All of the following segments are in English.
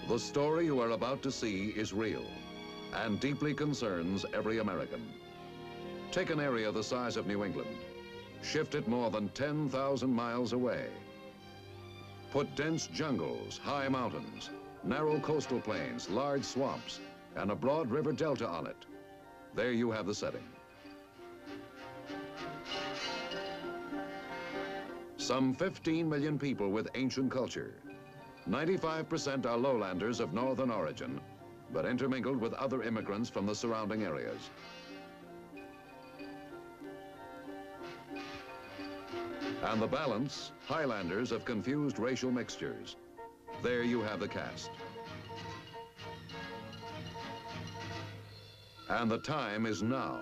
The story you are about to see is real and deeply concerns every American. Take an area the size of New England, shift it more than 10,000 miles away. Put dense jungles, high mountains, narrow coastal plains, large swamps, and a broad river delta on it. There you have the setting. Some 15 million people with ancient culture. 95% are lowlanders of northern origin, but intermingled with other immigrants from the surrounding areas. And the balance, highlanders of confused racial mixtures. There you have the cast. And the time is now.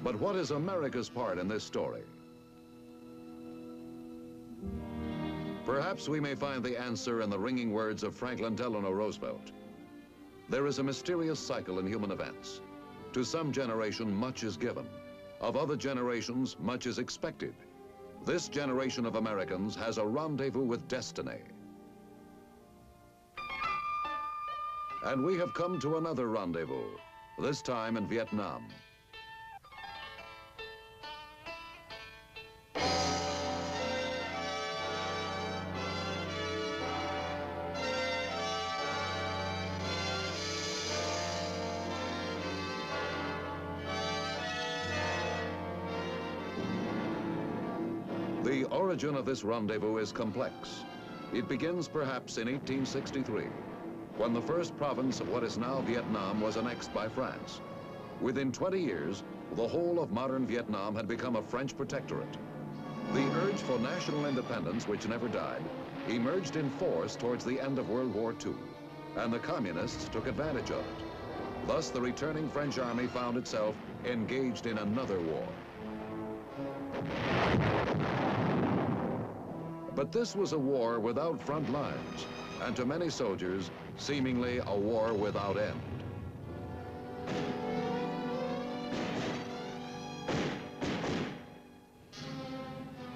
But what is America's part in this story? Perhaps we may find the answer in the ringing words of Franklin Delano Roosevelt. There is a mysterious cycle in human events. To some generation, much is given. Of other generations, much is expected. This generation of Americans has a rendezvous with destiny. And we have come to another rendezvous, this time in Vietnam. The origin of this rendezvous is complex. It begins perhaps in 1863, when the first province of what is now Vietnam was annexed by France. Within 20 years, the whole of modern Vietnam had become a French protectorate. The urge for national independence, which never died, emerged in force towards the end of World War II, and the communists took advantage of it. Thus, the returning French army found itself engaged in another war. But this was a war without front lines, and to many soldiers, seemingly a war without end.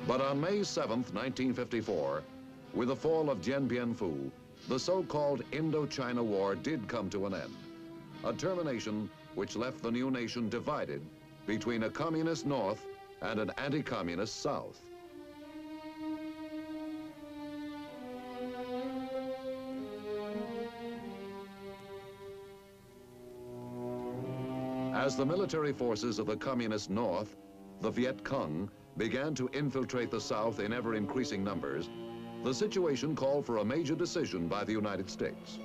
But on May 7th, 1954, with the fall of Dien Bien Phu, the so-called Indochina War did come to an end, a termination which left the new nation divided between a communist North and an anti-communist South. As the military forces of the communist North, the Viet Cong, began to infiltrate the South in ever-increasing numbers, the situation called for a major decision by the United States.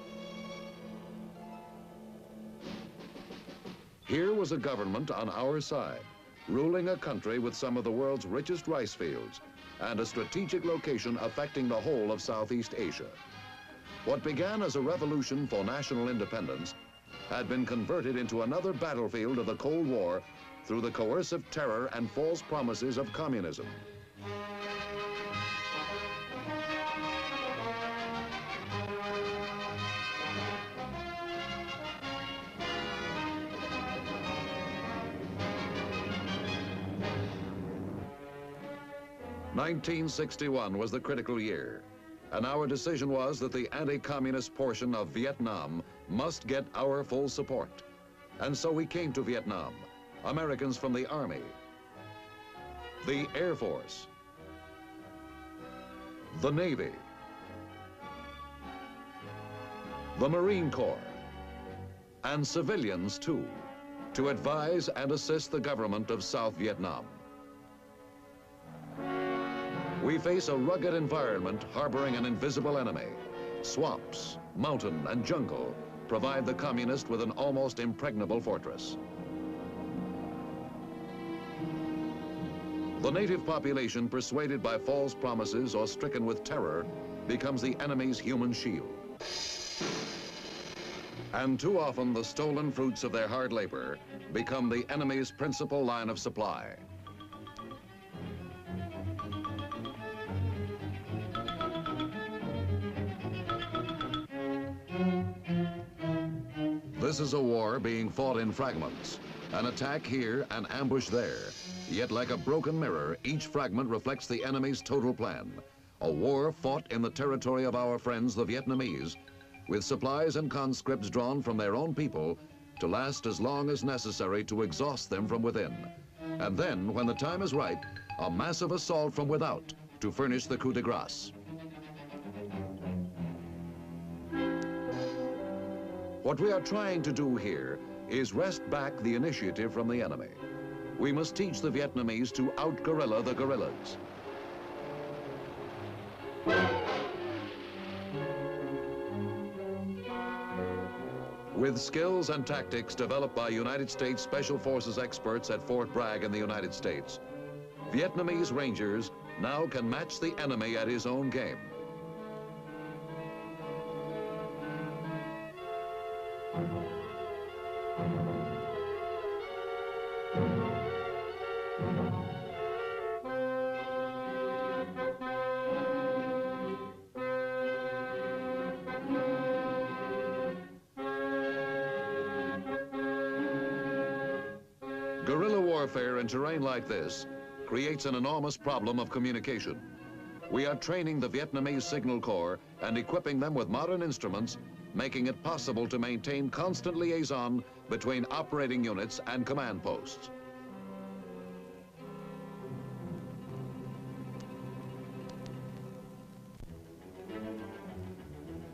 Here was a government on our side, ruling a country with some of the world's richest rice fields and a strategic location affecting the whole of Southeast Asia. What began as a revolution for national independence had been converted into another battlefield of the Cold War through the coercive terror and false promises of communism. (1961) was the critical year, and our decision was that the anti-communist portion of Vietnam must get our full support. And so we came to Vietnam, Americans from the Army, the Air Force, the Navy, the Marine Corps, and civilians too, to advise and assist the government of South Vietnam. We face a rugged environment harboring an invisible enemy. Swamps, mountain, and jungle provide the communist with an almost impregnable fortress. The native population, persuaded by false promises or stricken with terror, becomes the enemy's human shield. And too often, the stolen fruits of their hard labor become the enemy's principal line of supply. This is a war being fought in fragments. An attack here, an ambush there. Yet like a broken mirror, each fragment reflects the enemy's total plan. A war fought in the territory of our friends, the Vietnamese, with supplies and conscripts drawn from their own people to last as long as necessary to exhaust them from within. And then, when the time is right, a massive assault from without to furnish the coup de grace. What we are trying to do here is wrest back the initiative from the enemy. We must teach the Vietnamese to out-guerrilla the guerrillas. With skills and tactics developed by United States Special Forces experts at Fort Bragg in the United States, Vietnamese Rangers now can match the enemy at his own game. Guerrilla warfare in terrain like this creates an enormous problem of communication. We are training the Vietnamese Signal Corps and equipping them with modern instruments, making it possible to maintain constant liaison between operating units and command posts.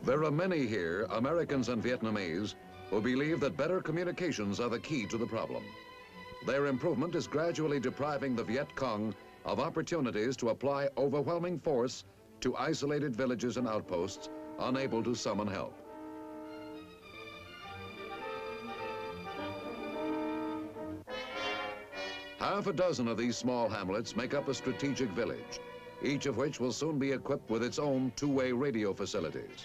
There are many here, Americans and Vietnamese, who believe that better communications are the key to the problem. Their improvement is gradually depriving the Viet Cong of opportunities to apply overwhelming force to isolated villages and outposts, unable to summon help. Half a dozen of these small hamlets make up a strategic village, each of which will soon be equipped with its own two-way radio facilities.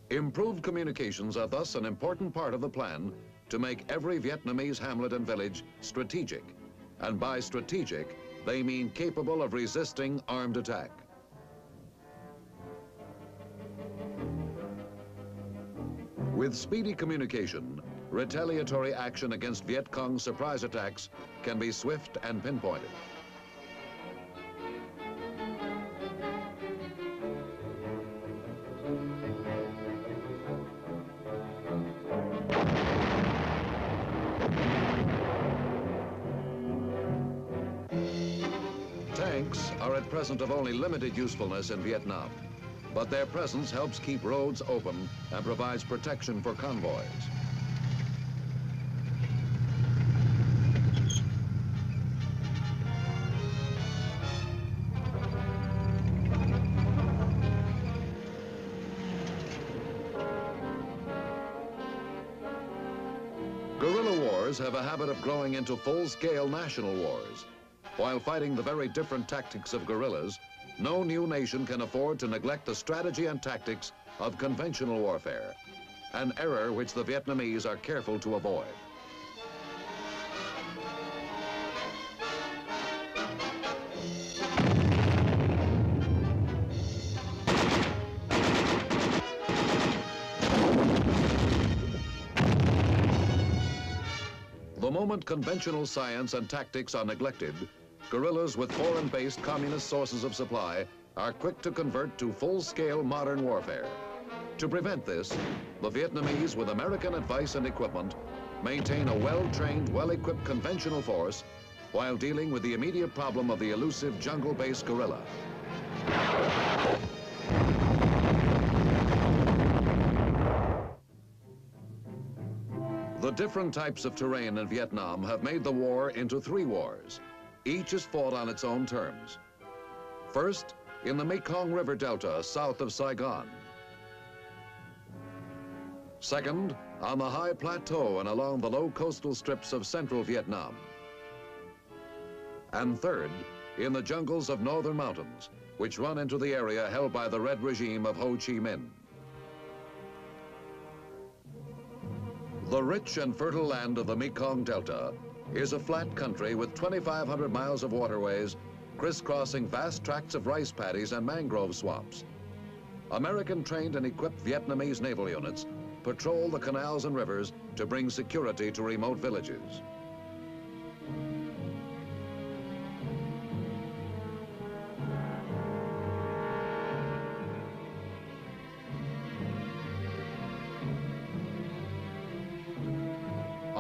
Improved communications are thus an important part of the plan to make every Vietnamese hamlet and village strategic. And by strategic, they mean capable of resisting armed attack. With speedy communication, retaliatory action against Viet Cong surprise attacks can be swift and pinpointed. Tanks are at present of only limited usefulness in Vietnam, but their presence helps keep roads open and provides protection for convoys. Guerrilla wars have a habit of growing into full-scale national wars. While fighting the very different tactics of guerrillas, no new nation can afford to neglect the strategy and tactics of conventional warfare, an error which the Vietnamese are careful to avoid. The moment conventional science and tactics are neglected, guerrillas with foreign-based communist sources of supply are quick to convert to full-scale modern warfare. To prevent this, the Vietnamese, with American advice and equipment, maintain a well-trained, well-equipped conventional force while dealing with the immediate problem of the elusive jungle-based guerrilla. The different types of terrain in Vietnam have made the war into three wars. Each is fought on its own terms. First, in the Mekong River Delta south of Saigon. Second, on the high plateau and along the low coastal strips of central Vietnam. And third, in the jungles of northern mountains, which run into the area held by the Red regime of Ho Chi Minh. The rich and fertile land of the Mekong Delta is a flat country with 2,500 miles of waterways crisscrossing vast tracts of rice paddies and mangrove swamps. American trained and equipped Vietnamese naval units patrol the canals and rivers to bring security to remote villages.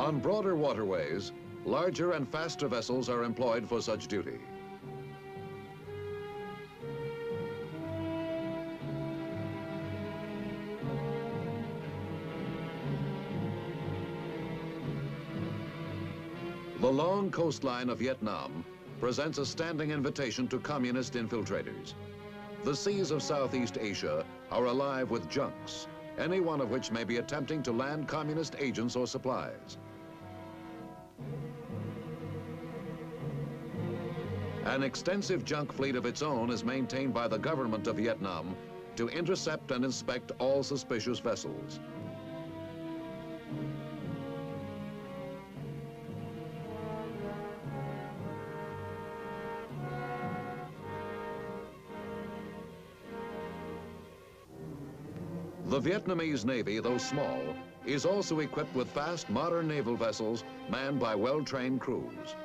On broader waterways, larger and faster vessels are employed for such duty. The long coastline of Vietnam presents a standing invitation to communist infiltrators. The seas of Southeast Asia are alive with junks, any one of which may be attempting to land communist agents or supplies. An extensive junk fleet of its own is maintained by the government of Vietnam to intercept and inspect all suspicious vessels. The Vietnamese Navy, though small, is also equipped with fast, modern naval vessels manned by well-trained crews.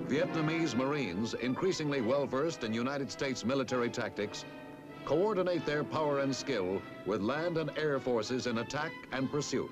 Vietnamese Marines, increasingly well-versed in United States military tactics, coordinate their power and skill with land and air forces in attack and pursuit.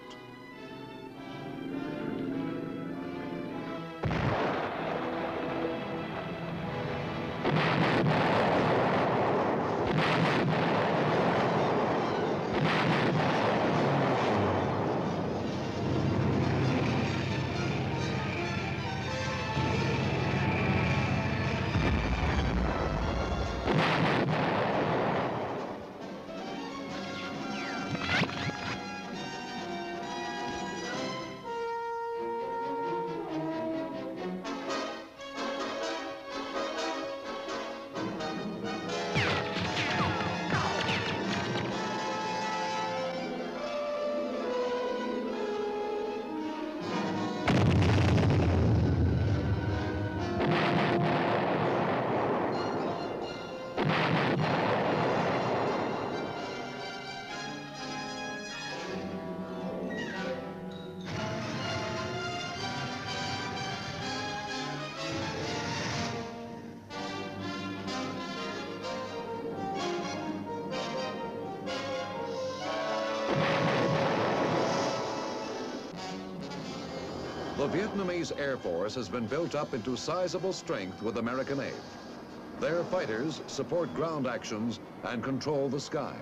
The Vietnamese Air Force has been built up into sizable strength with American aid. Their fighters support ground actions and control the sky.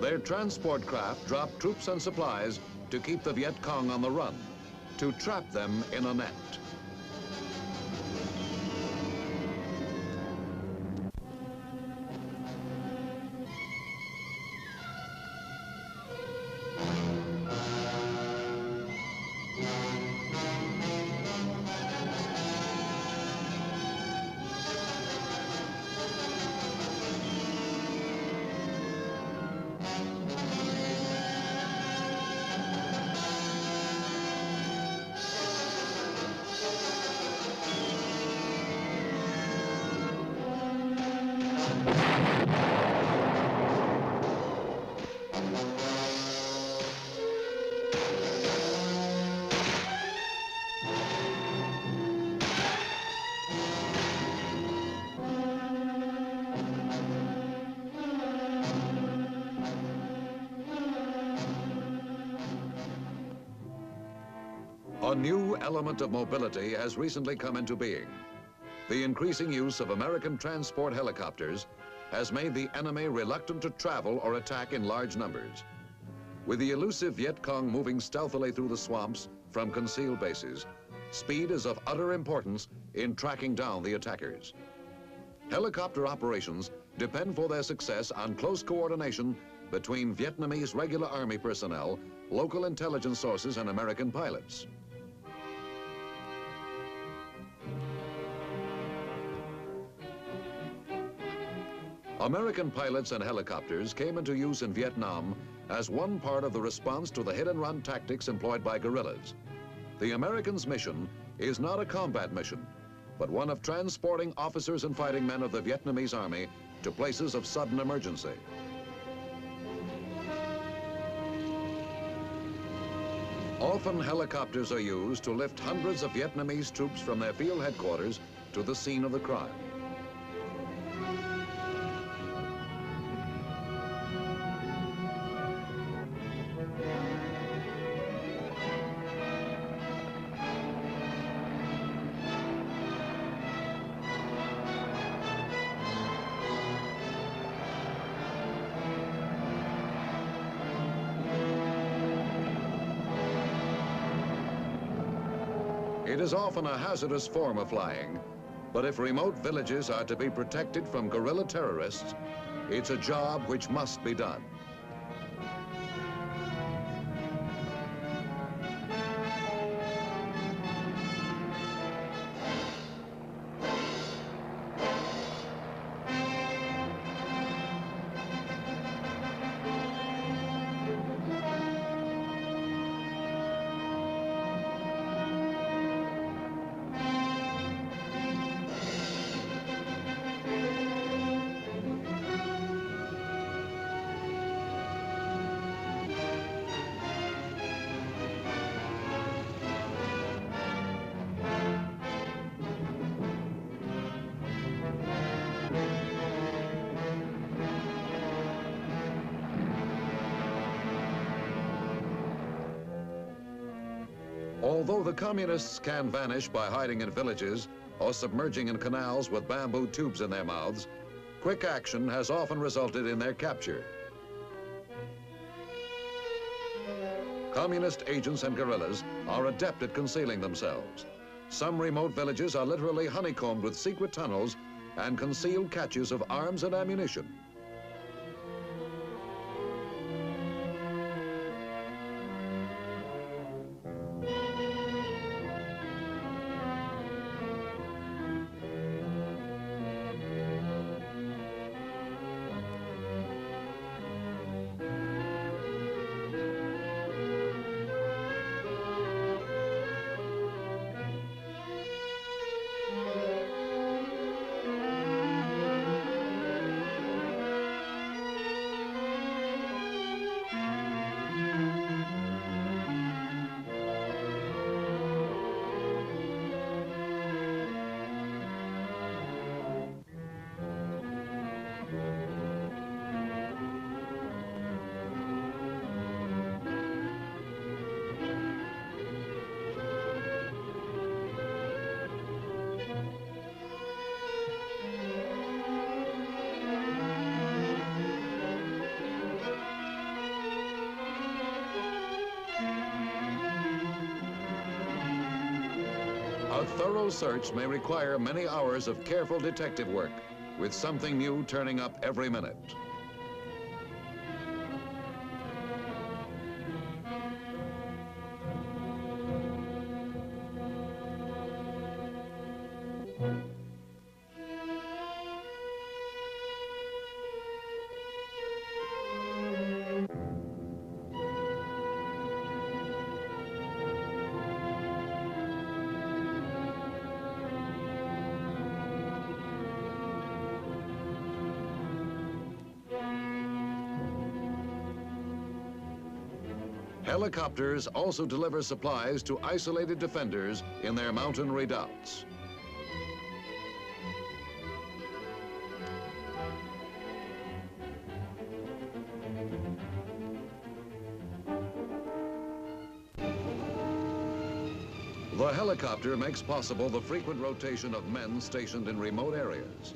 Their transport craft drop troops and supplies to keep the Viet Cong on the run, to trap them in a net. A new element of mobility has recently come into being. The increasing use of American transport helicopters has made the enemy reluctant to travel or attack in large numbers. With the elusive Viet Cong moving stealthily through the swamps from concealed bases, speed is of utter importance in tracking down the attackers. Helicopter operations depend for their success on close coordination between Vietnamese regular army personnel, local intelligence sources, and American pilots. American pilots and helicopters came into use in Vietnam as one part of the response to the hit-and-run tactics employed by guerrillas. The Americans' mission is not a combat mission, but one of transporting officers and fighting men of the Vietnamese army to places of sudden emergency. Often helicopters are used to lift hundreds of Vietnamese troops from their field headquarters to the scene of the crime. It is often a hazardous form of flying, but if remote villages are to be protected from guerrilla terrorists, it's a job which must be done. Although the communists can vanish by hiding in villages or submerging in canals with bamboo tubes in their mouths, quick action has often resulted in their capture. Communist agents and guerrillas are adept at concealing themselves. Some remote villages are literally honeycombed with secret tunnels and concealed caches of arms and ammunition. A thorough search may require many hours of careful detective work, with something new turning up every minute. Helicopters also deliver supplies to isolated defenders in their mountain redoubts. The helicopter makes possible the frequent rotation of men stationed in remote areas.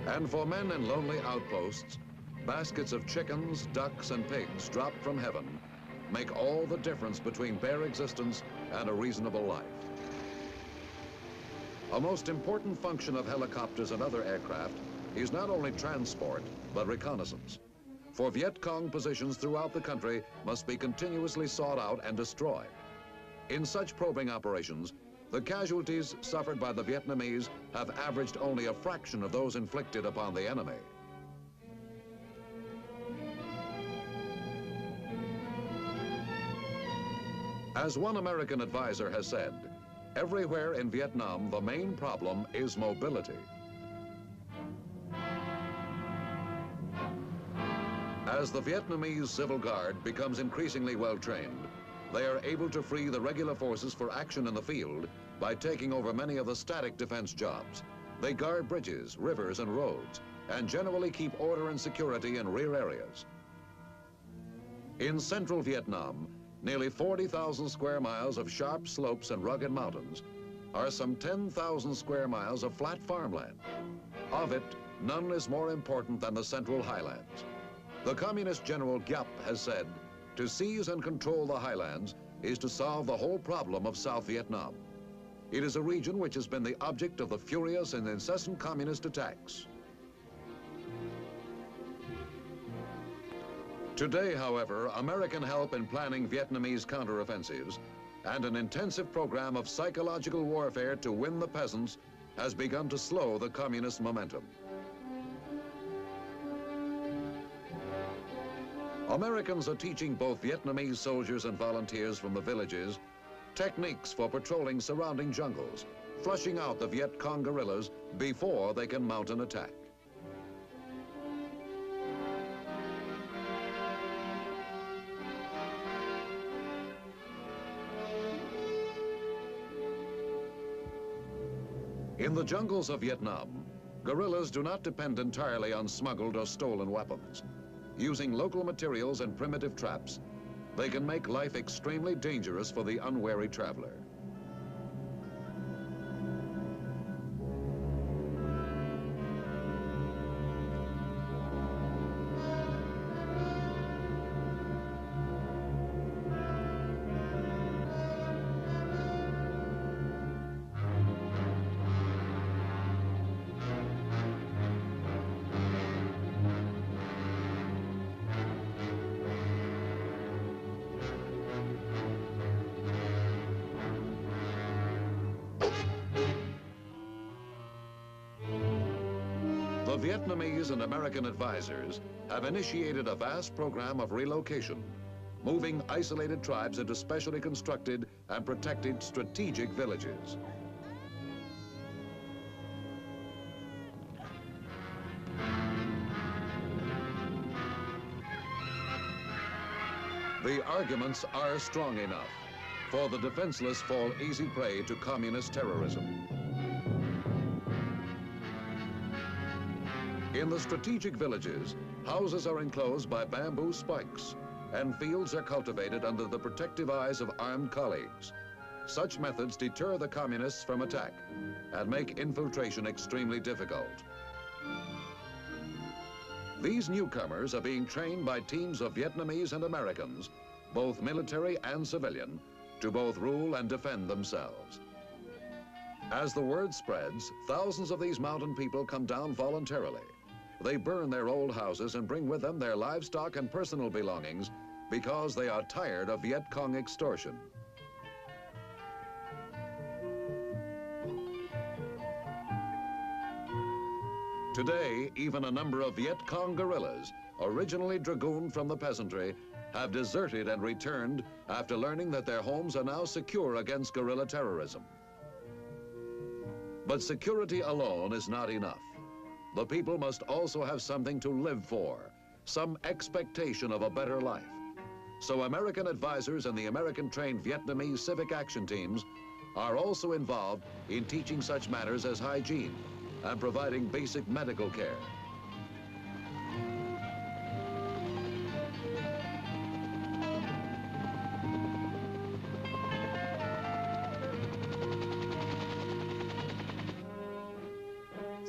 And for men in lonely outposts, baskets of chickens, ducks, and pigs dropped from heaven make all the difference between bare existence and a reasonable life. A most important function of helicopters and other aircraft is not only transport, but reconnaissance. For Viet Cong positions throughout the country must be continuously sought out and destroyed. In such probing operations, the casualties suffered by the Vietnamese have averaged only a fraction of those inflicted upon the enemy. As one American advisor has said, everywhere in Vietnam, the main problem is mobility. As the Vietnamese Civil Guard becomes increasingly well-trained, they are able to free the regular forces for action in the field by taking over many of the static defense jobs. They guard bridges, rivers, and roads, and generally keep order and security in rear areas. In central Vietnam, nearly 40,000 square miles of sharp slopes and rugged mountains are some 10,000 square miles of flat farmland. Of it, none is more important than the central highlands. The communist General Giap has said, to seize and control the highlands is to solve the whole problem of South Vietnam. It is a region which has been the object of the furious and incessant communist attacks. Today, however, American help in planning Vietnamese counteroffensives and an intensive program of psychological warfare to win the peasants has begun to slow the communist momentum. Americans are teaching both Vietnamese soldiers and volunteers from the villages techniques for patrolling surrounding jungles, flushing out the Viet Cong guerrillas before they can mount an attack. In the jungles of Vietnam, guerrillas do not depend entirely on smuggled or stolen weapons. Using local materials and primitive traps, they can make life extremely dangerous for the unwary traveler. The Vietnamese and American advisors have initiated a vast program of relocation, moving isolated tribes into specially constructed and protected strategic villages. The arguments are strong enough, for the defenseless fall easy prey to communist terrorism. In the strategic villages, houses are enclosed by bamboo spikes, and fields are cultivated under the protective eyes of armed colleagues. Such methods deter the communists from attack and make infiltration extremely difficult. These newcomers are being trained by teams of Vietnamese and Americans, both military and civilian, to both rule and defend themselves. As the word spreads, thousands of these mountain people come down voluntarily. They burn their old houses and bring with them their livestock and personal belongings because they are tired of Viet Cong extortion. Today, even a number of Viet Cong guerrillas, originally dragooned from the peasantry, have deserted and returned after learning that their homes are now secure against guerrilla terrorism. But security alone is not enough. The people must also have something to live for, some expectation of a better life. So American advisors and the American-trained Vietnamese civic action teams are also involved in teaching such matters as hygiene and providing basic medical care.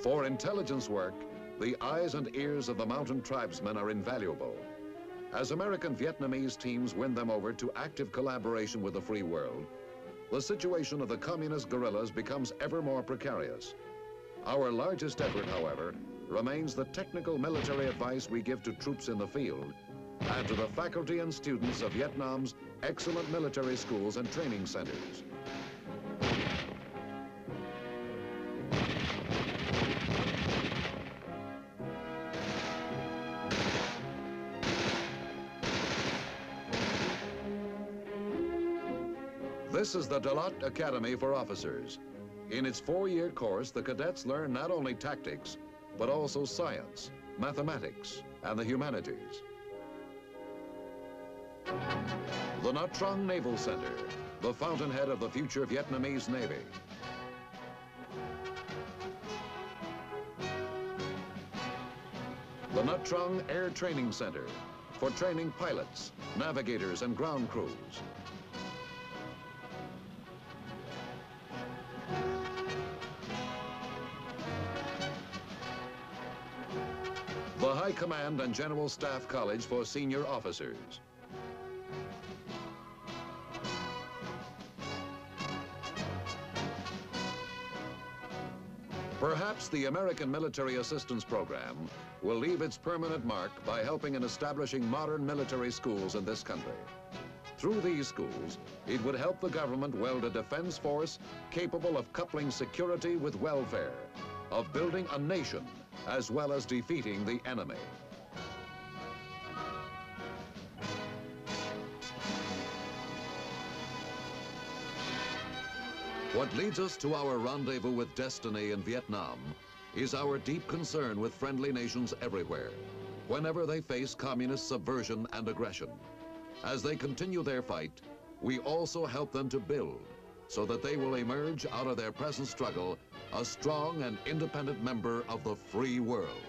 For intelligence work, the eyes and ears of the mountain tribesmen are invaluable. As American Vietnamese teams win them over to active collaboration with the free world, the situation of the communist guerrillas becomes ever more precarious. Our largest effort, however, remains the technical military advice we give to troops in the field and to the faculty and students of Vietnam's excellent military schools and training centers. This is the Dalat Academy for Officers. In its 4-year course, the cadets learn not only tactics, but also science, mathematics, and the humanities. The Nha Trang Naval Center, the fountainhead of the future Vietnamese Navy. The Nha Trang Air Training Center, for training pilots, navigators, and ground crews. The High Command and General Staff College for senior officers. Perhaps the American Military Assistance Program will leave its permanent mark by helping in establishing modern military schools in this country. Through these schools, it would help the government weld a defense force capable of coupling security with welfare, of building a nation, as well as defeating the enemy. What leads us to our rendezvous with destiny in Vietnam is our deep concern with friendly nations everywhere, whenever they face communist subversion and aggression. As they continue their fight, we also help them to build, so that they will emerge out of their present struggle a strong and independent member of the free world.